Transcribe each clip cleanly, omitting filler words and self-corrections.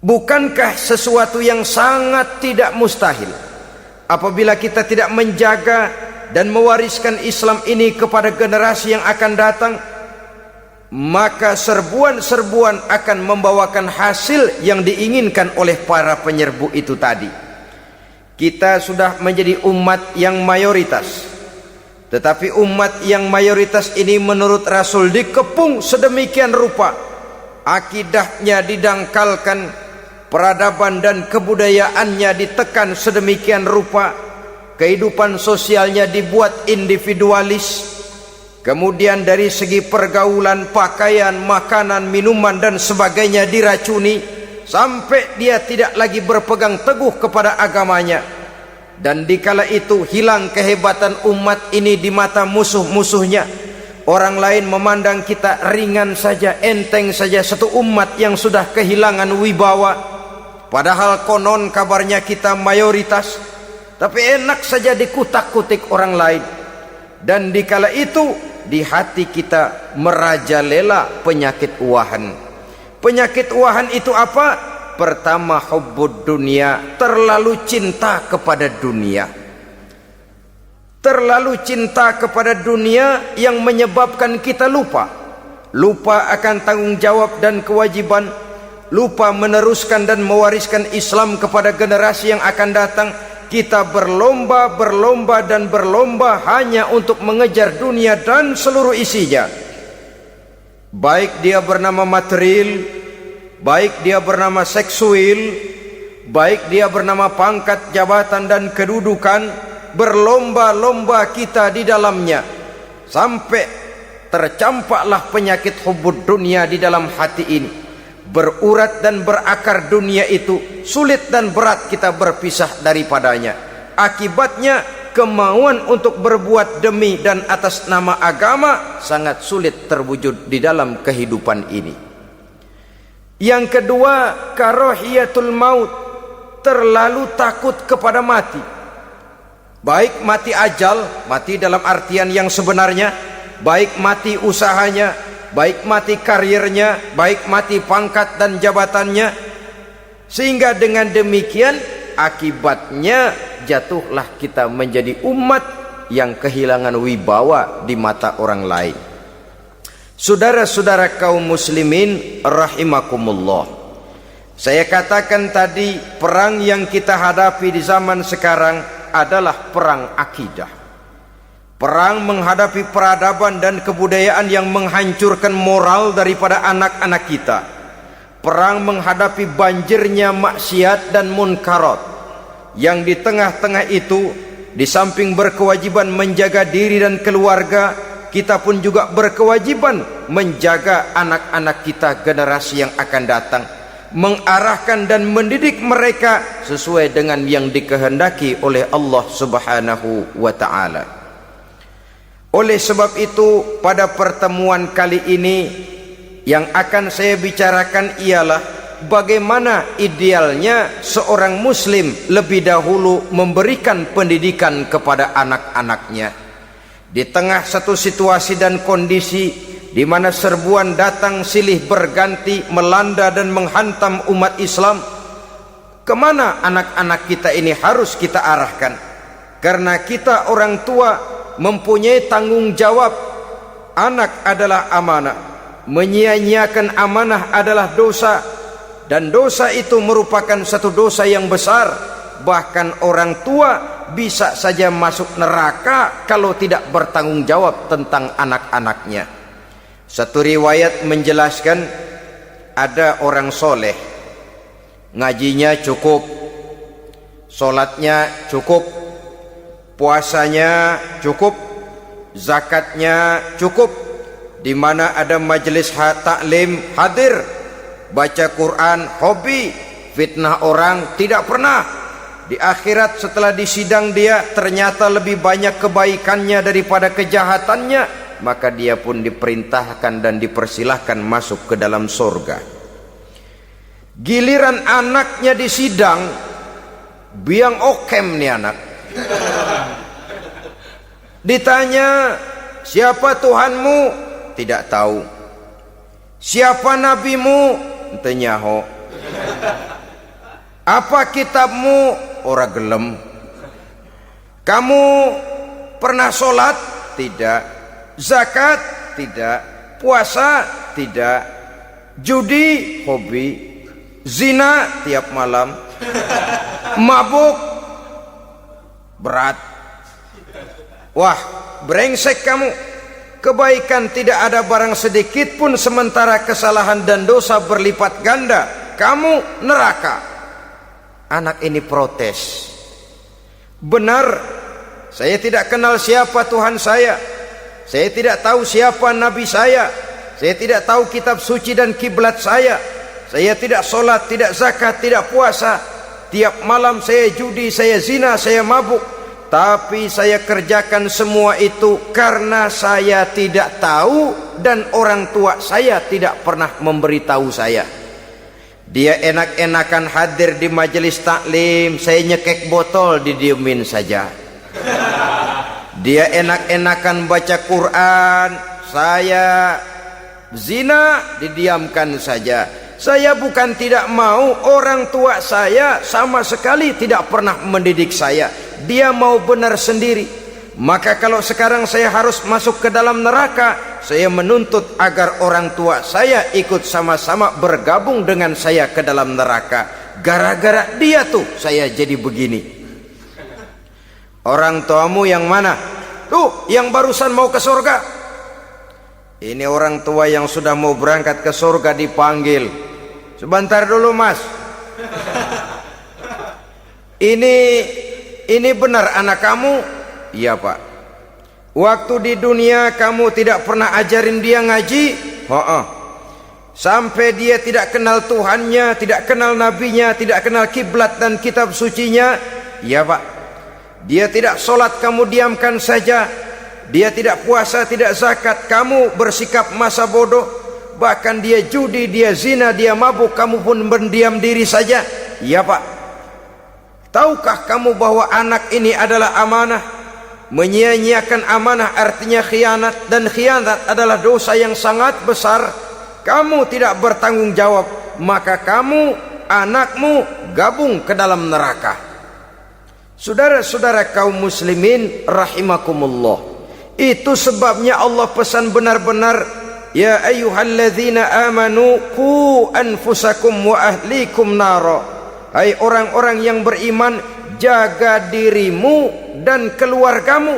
Bukankah sesuatu yang sangat tidak mustahil apabila kita tidak menjaga dan mewariskan Islam ini kepada generasi yang akan datang, maka serbuan-serbuan akan membawakan hasil yang diinginkan oleh para penyerbu itu tadi. Kita sudah menjadi umat yang mayoritas, tetapi umat yang mayoritas ini menurut Rasul dikepung sedemikian rupa, akidahnya didangkalkan, peradaban dan kebudayaannya ditekan sedemikian rupa, kehidupan sosialnya dibuat individualis, kemudian dari segi pergaulan, pakaian, makanan, minuman dan sebagainya diracuni, sampai dia tidak lagi berpegang teguh kepada agamanya. Dan dikala itu hilang kehebatan umat ini di mata musuh-musuhnya. Orang lain memandang kita ringan saja, enteng saja, satu umat yang sudah kehilangan wibawa. Padahal konon kabarnya kita mayoritas, tapi enak saja dikutak-kutik orang lain. Dan dikala itu di hati kita merajalela penyakit wahan. Penyakit wahan itu apa? Pertama, hubbud dunia, terlalu cinta kepada dunia. Terlalu cinta kepada dunia yang menyebabkan kita lupa akan tanggung jawab dan kewajiban, lupa meneruskan dan mewariskan Islam kepada generasi yang akan datang. Kita berlomba hanya untuk mengejar dunia dan seluruh isinya, baik dia bernama material, baik dia bernama seksual, baik dia bernama pangkat, jabatan dan kedudukan. Berlomba-lomba kita di dalamnya sampai tercampaklah penyakit hubbud dunia di dalam hati ini. Berurat dan berakar dunia itu, sulit dan berat kita berpisah daripadanya. Akibatnya kemauan untuk berbuat demi dan atas nama agama sangat sulit terwujud di dalam kehidupan ini. Yang kedua, karahiyatul maut, terlalu takut kepada mati. Baik mati ajal, mati dalam artian yang sebenarnya, baik mati usahanya, baik mati karirnya, baik mati pangkat dan jabatannya. Sehingga dengan demikian akibatnya jatuhlah kita menjadi umat yang kehilangan wibawa di mata orang lain. Saudara-saudara kaum muslimin rahimakumullah, saya katakan tadi, perang yang kita hadapi di zaman sekarang adalah perang akidah. Perang menghadapi peradaban dan kebudayaan yang menghancurkan moral daripada anak-anak kita. Perang menghadapi banjirnya maksiat dan munkarat, yang di tengah-tengah itu, di samping berkewajiban menjaga diri dan keluarga, kita pun juga berkewajiban menjaga anak-anak kita, generasi yang akan datang, mengarahkan dan mendidik mereka sesuai dengan yang dikehendaki oleh Allah Subhanahu wa ta'ala. Oleh sebab itu, pada pertemuan kali ini yang akan saya bicarakan ialah bagaimana idealnya seorang muslim lebih dahulu memberikan pendidikan kepada anak-anaknya. Di tengah satu situasi dan kondisi di mana serbuan datang silih berganti melanda dan menghantam umat Islam, kemana anak-anak kita ini harus kita arahkan? Karena kita orang tua mempunyai tanggung jawab. Anak adalah amanah, menyia-nyiakan amanah adalah dosa, dan dosa itu merupakan satu dosa yang besar. Bahkan orang tua bisa saja masuk neraka kalau tidak bertanggung jawab tentang anak-anaknya. Satu riwayat menjelaskan, ada orang soleh, ngajinya cukup, solatnya cukup, puasanya cukup, zakatnya cukup, di mana ada majelis taklim hadir, baca Quran hobi, fitnah orang tidak pernah. Di akhirat setelah disidang dia ternyata lebih banyak kebaikannya daripada kejahatannya, maka dia pun diperintahkan dan dipersilahkan masuk ke dalam surga. Giliran anaknya disidang, biang okem nih anak. Ditanya, siapa Tuhanmu? Tidak tahu. Siapa nabimu? Ente nyaho. Apa kitabmu? Ora gelem. Kamu pernah sholat? Tidak. Zakat? Tidak. Puasa? Tidak. Judi? Hobi. Zina? Tiap malam. Mabuk? Berat. Wah, brengsek kamu. Kebaikan tidak ada barang sedikit pun, sementara kesalahan dan dosa berlipat ganda. Kamu neraka. Anak ini protes. Benar, saya tidak kenal siapa Tuhan saya. Saya tidak tahu siapa Nabi saya. Saya tidak tahu kitab suci dan kiblat saya. Saya tidak sholat, tidak zakat, tidak puasa. Tiap malam saya judi, saya zina, saya mabuk. Tapi saya kerjakan semua itu karena saya tidak tahu dan orang tua saya tidak pernah memberitahu saya. Dia enak-enakan hadir di majelis taklim, saya nyekek botol, didiemin saja. Dia enak-enakan baca Quran, saya zina, didiamkan saja. Saya bukan tidak mau, orang tua saya sama sekali tidak pernah mendidik saya. Dia mau benar sendiri. Maka kalau sekarang saya harus masuk ke dalam neraka, saya menuntut agar orang tua saya ikut sama-sama bergabung dengan saya ke dalam neraka. Gara-gara dia tuh saya jadi begini. Orang tuamu yang mana? Tuh, yang barusan mau ke surga. Ini orang tua yang sudah mau berangkat ke surga dipanggil. Sebentar dulu mas. Ini benar anak kamu? Iya pak. Waktu di dunia kamu tidak pernah ajarin dia ngaji? Sampai dia tidak kenal Tuhannya, tidak kenal nabinya, tidak kenal kiblat dan kitab sucinya? Iya pak. Dia tidak sholat, kamu diamkan saja. Dia tidak puasa, tidak zakat, kamu bersikap masa bodoh. Bahkan dia judi, dia zina, dia mabuk, kamu pun berdiam diri saja. Iya pak. Tahukah kamu bahwa anak ini adalah amanah? Menyia-nyiakan amanah artinya khianat, dan khianat adalah dosa yang sangat besar. Kamu tidak bertanggung jawab, maka kamu, anakmu gabung ke dalam neraka. Saudara-saudara kaum muslimin rahimakumullah, itu sebabnya Allah pesan benar-benar, ya ayyuhalladzina amanu qu anfusakum wa ahlikum nara. Hai orang-orang yang beriman, jaga dirimu dan keluargamu,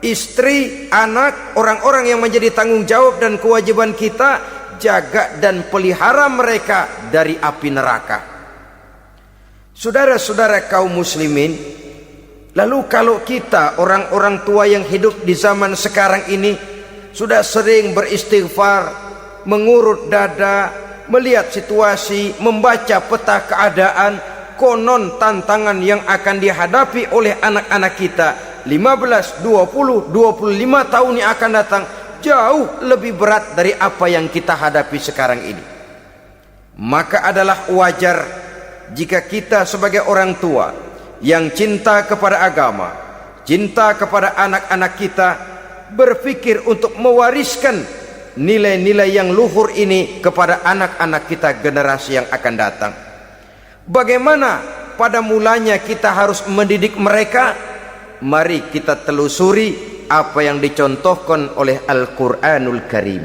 istri, anak, orang-orang yang menjadi tanggung jawab dan kewajiban kita, jaga dan pelihara mereka dari api neraka. Saudara-saudara kaum muslimin, lalu kalau kita orang-orang tua yang hidup di zaman sekarang ini sudah sering beristighfar, mengurut dada, melihat situasi, membaca peta keadaan, konon tantangan yang akan dihadapi oleh anak-anak kita 15, 20, 25 tahun yang akan datang jauh lebih berat dari apa yang kita hadapi sekarang ini. Maka adalah wajar jika kita sebagai orang tua yang cinta kepada agama, cinta kepada anak-anak kita, berpikir untuk mewariskan nilai-nilai yang luhur ini kepada anak-anak kita generasi yang akan datang. Bagaimana pada mulanya kita harus mendidik mereka? Mari kita telusuri apa yang dicontohkan oleh Al-Quranul Karim.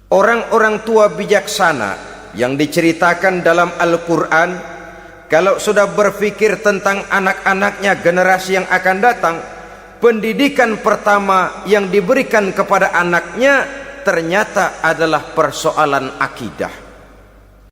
Orang-orang tua bijaksana yang diceritakan dalam Al-Quran, kalau sudah berpikir tentang anak-anaknya generasi yang akan datang, pendidikan pertama yang diberikan kepada anaknya ternyata adalah persoalan akidah.